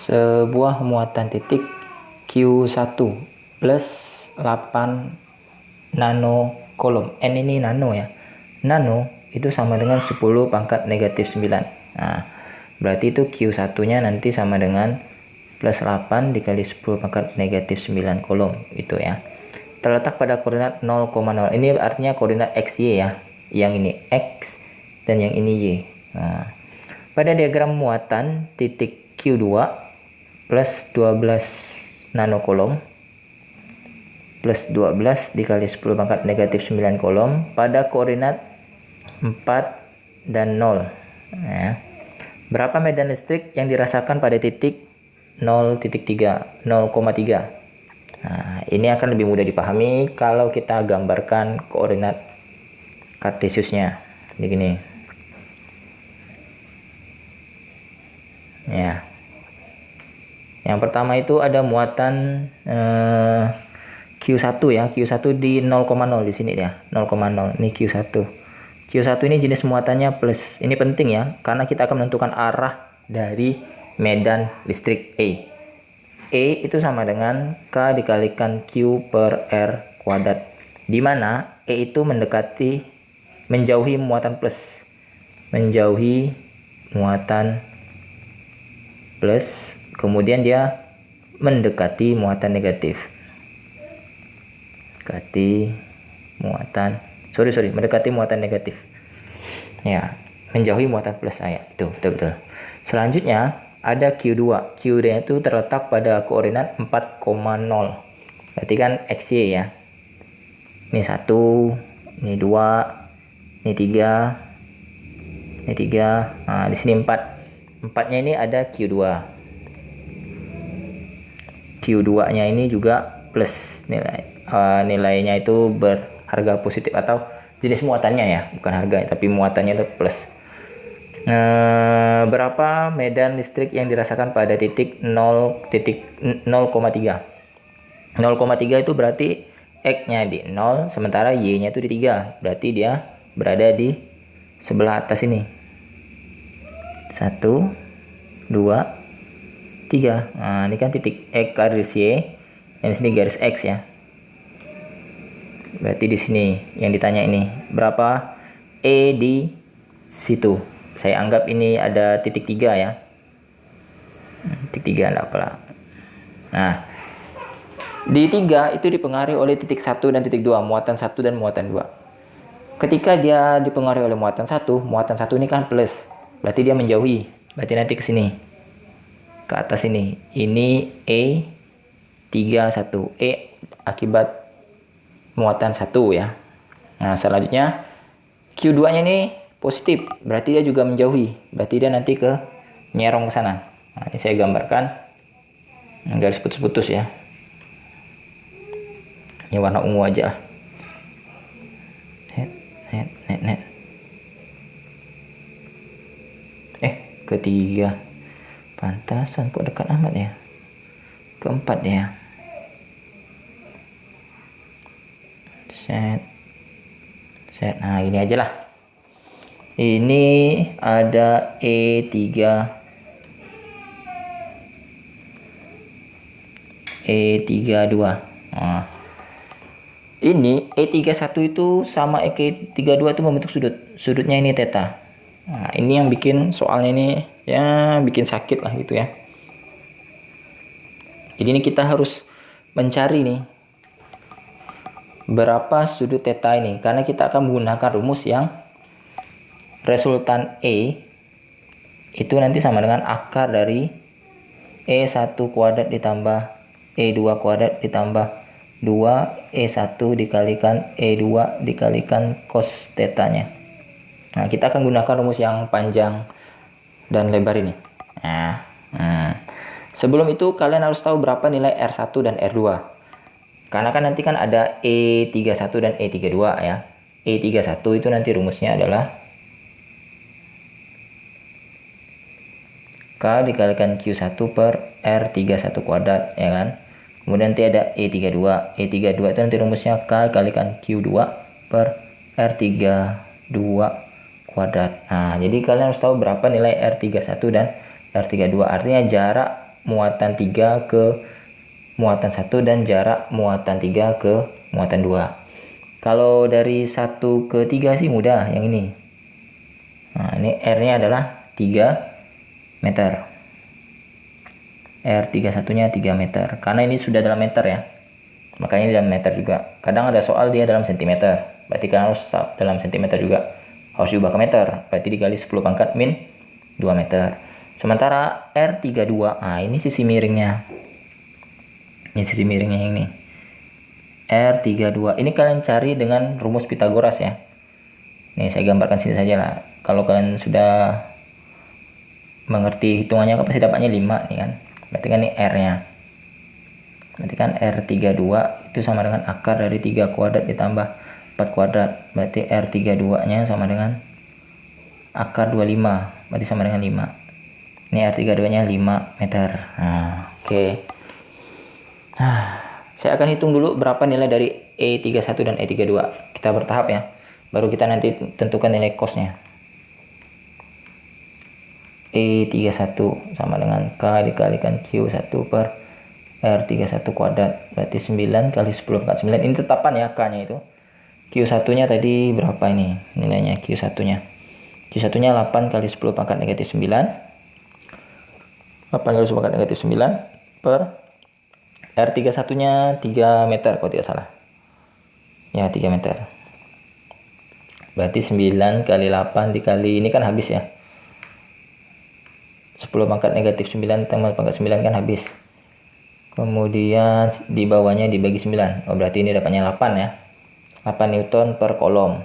sebuah muatan titik Q1 plus 8 nano kolom. N ini nano ya. Nano itu sama dengan 10 pangkat negatif 9. Nah, berarti itu Q1 nya nanti sama dengan plus 8 dikali 10 pangkat negatif 9 kolom itu ya. Terletak pada koordinat 0,0. Ini artinya koordinat XY ya. Yang ini X dan yang ini Y. Nah, pada diagram muatan titik Q2 plus 12 nanokolom plus 12 dikali 10 pangkat negatif 9 kolom pada koordinat 4 dan 0 ya. Berapa medan listrik yang dirasakan pada titik 0,3? Nah, ini akan lebih mudah dipahami kalau kita gambarkan koordinat kartesiusnya begini ya. Yang pertama itu ada muatan Q1 ya. Q1 di 0,0 di sini ya. 0,0 ini Q1. Q1 ini jenis muatannya plus. Ini penting ya karena kita akan menentukan arah dari medan listrik E. E itu sama dengan K dikalikan Q per R kuadrat. Di mana E itu menjauhi muatan plus. Menjauhi muatan plus, kemudian dia mendekati muatan negatif. Mendekati muatan negatif. Ya, menjauhi muatan plus saya. Itu betul. Selanjutnya ada Q2. Q2 itu terletak pada koordinat 4,0. Berarti kan XY ya. Ini 1, ini 2, ini 3, ini 3. Nah, di sini 4. 4-nya ini ada Q2. Q2-nya ini juga plus nilainya itu berharga positif atau jenis muatannya ya, bukan harga tapi muatannya itu plus. Berapa medan listrik yang dirasakan pada titik 0,3? 0,3 itu berarti X-nya di 0 sementara Y-nya itu di 3. Berarti dia berada di sebelah atas ini. 1, 2, 3. Nah, ini kan titik X garis Y, yang di sini garis X ya. Berarti di sini yang ditanya ini berapa E di situ. Saya anggap ini ada titik 3 ya. Titik 3 enggak apalah. Nah, di 3 itu dipengaruhi oleh titik 1 dan titik 2, muatan 1 dan muatan 2. Ketika dia dipengaruhi oleh muatan 1 ini kan plus. Berarti dia menjauhi. Berarti nanti ke sini. Ke atas ini. Ini E31. E akibat muatan 1 ya. Nah, selanjutnya Q2-nya ini positif, berarti dia juga menjauhi. Berarti dia nanti ke nyerong ke sana. Nah, ini saya gambarkan garis putus-putus ya. Ini warna ungu aja lah. Net. Ketiga. Pantasan kok dekat amat ya. Keempat ya. Set. Nah, ini aja lah. Ini ada E32. Nah, ini E31 itu sama E32 itu membentuk sudut. Sudutnya ini theta. Nah, ini yang bikin soalnya ini ya bikin sakit lah gitu ya. Jadi ini kita harus mencari nih berapa sudut theta ini karena kita akan menggunakan rumus yang resultan E itu nanti sama dengan akar dari E1 kuadrat ditambah E2 kuadrat ditambah 2 E1 dikalikan E2 dikalikan cos tetanya. Nah, kita akan gunakan rumus yang panjang dan lebar ini. Sebelum itu kalian harus tahu berapa nilai R1 dan R2. Karena kan nanti kan ada E31 dan E32 ya. E31 itu nanti rumusnya adalah K dikalikan Q1 per R31 kuadrat ya kan. Kemudian nanti ada E32. E32 itu nanti rumusnya K dikalikan Q2 per R32 kuadrat. Nah, jadi kalian harus tahu berapa nilai R31 dan R32. Artinya jarak muatan 3 ke muatan 1 dan jarak muatan 3 ke muatan 2. Kalau dari 1 ke 3 sih mudah yang ini. Nah, ini R-nya adalah 3 meter. R31-nya 3 meter. Karena ini sudah dalam meter ya. Makanya dalam meter juga. Kadang ada soal dia dalam sentimeter. Berarti kan harus dalam sentimeter juga. Harus diubah ke meter. Berarti dikali 10 pangkat min 2 meter. Sementara R32, nah ini sisi miringnya. Ini sisi miringnya ini. R32. Ini kalian cari dengan rumus Pitagoras ya. Nih saya gambarkan sini saja lah. Kalau kalian sudah mengerti hitungannya pasti dapatnya 5 nih kan. Berarti kan ini R-nya. Berarti kan R32 itu sama dengan akar dari 3 kuadrat ditambah 4 kuadrat. Berarti R32-nya sama dengan akar 25. Berarti sama dengan 5. Ini R32-nya 5 meter. Nah, oke. Nah, saya akan hitung dulu berapa nilai dari E31 dan E32. Kita bertahap ya. Baru kita nanti tentukan nilai cos-nya. E31 sama dengan K dikalikan Q1 per R31 kuadrat. Berarti 9 kali 10 pangkat 9. Ini tetapan ya K-nya itu. Q1-nya tadi berapa ini nilainya Q1-nya? Q1-nya 8 kali 10 pangkat negatif 9. 8 kali 10 pangkat negatif 9 per R31-nya 3 meter kalau tidak salah. Ya, 3 meter. Berarti 9 kali 8 dikali, ini kan habis ya. 10 pangkat negatif 9 tambah pangkat 9 kan habis. Kemudian di bawahnya dibagi 9. Oh, berarti ini dapatnya 8 ya. 8 Newton per kolom.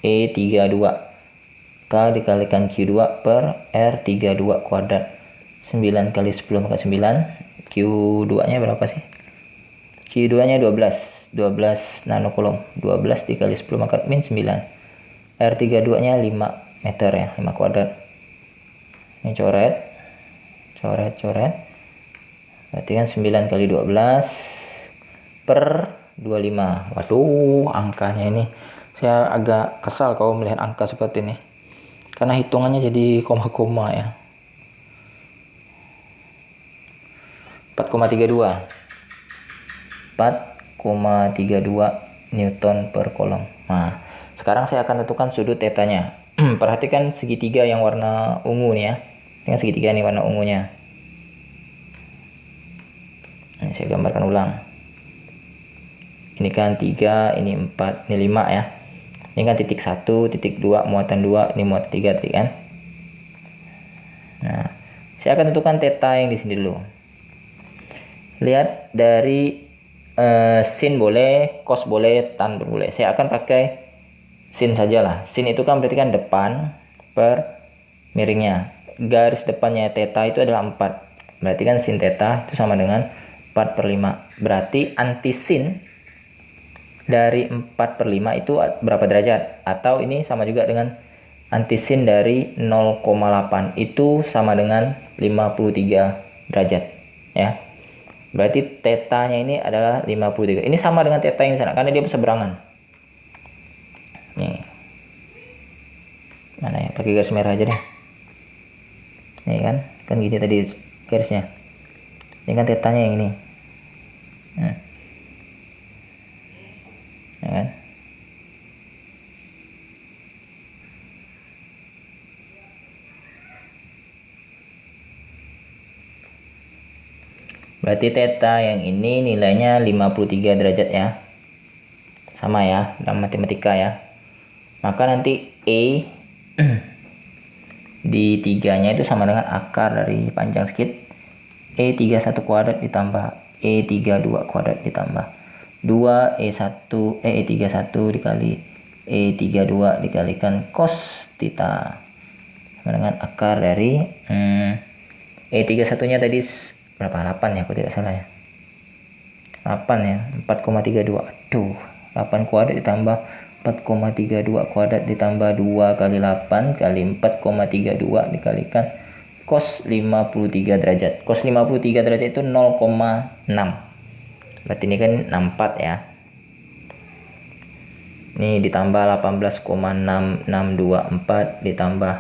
E32. K dikalikan Q2 per R32 kuadrat. 9 kali 10 pangkat 9. Q2-nya berapa sih? Q2-nya 12. 12 nanocoulomb. 12 dikali 10 pangkat min 9. R32-nya 5 meter ya, 5 kuadrat. Ini coret. Berarti kan 9 kali 12 per 25. Waduh, angkanya ini. Saya agak kesal kalau melihat angka seperti ini. Karena hitungannya jadi koma-koma ya. 4,32. 4,32 Newton per kolom. Nah, sekarang saya akan tentukan sudut tetanya. Perhatikan segitiga yang warna ungu nih ya. Ini segitiga nih warna ungunya. Ini saya gambarkan ulang. Ini kan 3, ini 4, ini 5 ya. Ini kan titik 1, titik 2, muatan 2, ini muatan 3 tadi kan. Nah, saya akan tentukan theta yang di sini dulu. Lihat dari sin boleh, cos boleh, tan boleh. Saya akan pakai sin saja lah. Sin itu kan berarti kan depan per miringnya. Garis depannya theta itu adalah 4. Berarti kan sin theta itu sama dengan 4/5. Berarti anti sin dari 4/5 itu berapa derajat? Atau ini sama juga dengan anti sin dari 0,8 itu sama dengan 53 derajat ya. Berarti tetanya ini adalah 53. Ini sama dengan theta yang di sana karena dia berseberangan. Nih. Mana ya? Pakai garis merah aja deh. Nih kan gini tadi garisnya. Ini kan tetanya yang ini. Ya kan? Berarti theta yang ini nilainya 53 derajat ya. Sama ya dalam matematika ya. Maka nanti E di 3-nya itu sama dengan akar dari panjang sedikit E31 kuadrat ditambah E32 kuadrat ditambah 2 E31 dikali E32 dikalikan cos theta sama dengan akar dari E31-nya tadi berapa? 8 ya, aku tidak salah ya. 8 ya, 4,32. Aduh, 8 kuadrat ditambah 4,32 kuadrat ditambah 2 kali 8 kali 4,32 dikalikan cos 53 derajat. Cos 53 derajat itu 0,6. Berarti ini kan 64 ya. Ini ditambah 18,6624 ditambah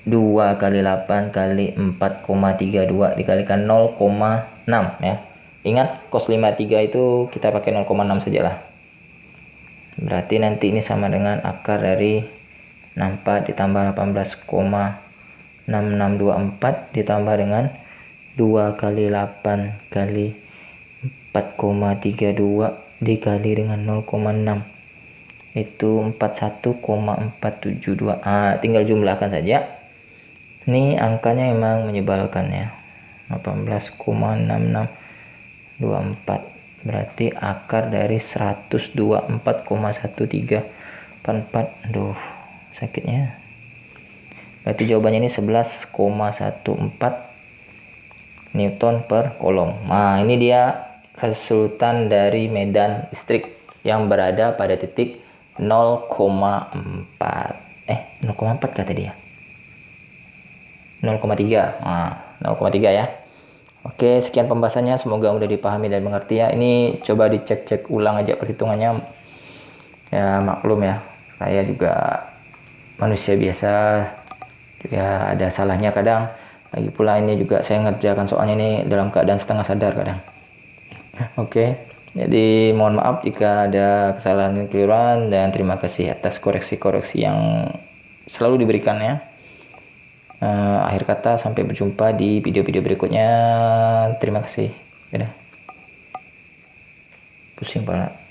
2 kali 8 kali 4,32 dikalikan 0,6 ya. Ingat cos 53 itu kita pakai 0,6 sajalah. Berarti nanti ini sama dengan akar dari 64 ditambah 18,6624 ditambah dengan 2 kali 8 kali 4,32 dikali dengan 0,6 itu 41,472. Tinggal jumlahkan saja. Ini angkanya emang menyebalkan ya. 18,6624 berarti akar dari 124,1344. Aduh, sakitnya. Berarti jawabannya ini 11,14 Newton per kolom. Nah, ini dia resultan dari medan listrik yang berada pada titik 0,4. 0,4 kata dia. 0,3. Nah, 0,3 ya. Oke, sekian pembahasannya. Semoga mudah dipahami dan mengerti ya. Ini coba dicek-cek ulang aja perhitungannya. Ya, maklum ya. Saya juga manusia biasa. Juga ada salahnya kadang. Lagi pula ini juga saya ngerjakan soalnya ini dalam keadaan setengah sadar kadang. Oke. Jadi mohon maaf jika ada kesalahan dan keliruan dan terima kasih atas koreksi-koreksi yang selalu diberikan ya. Akhir kata sampai berjumpa di video-video berikutnya. Terima kasih. Dadah. Pusing pala.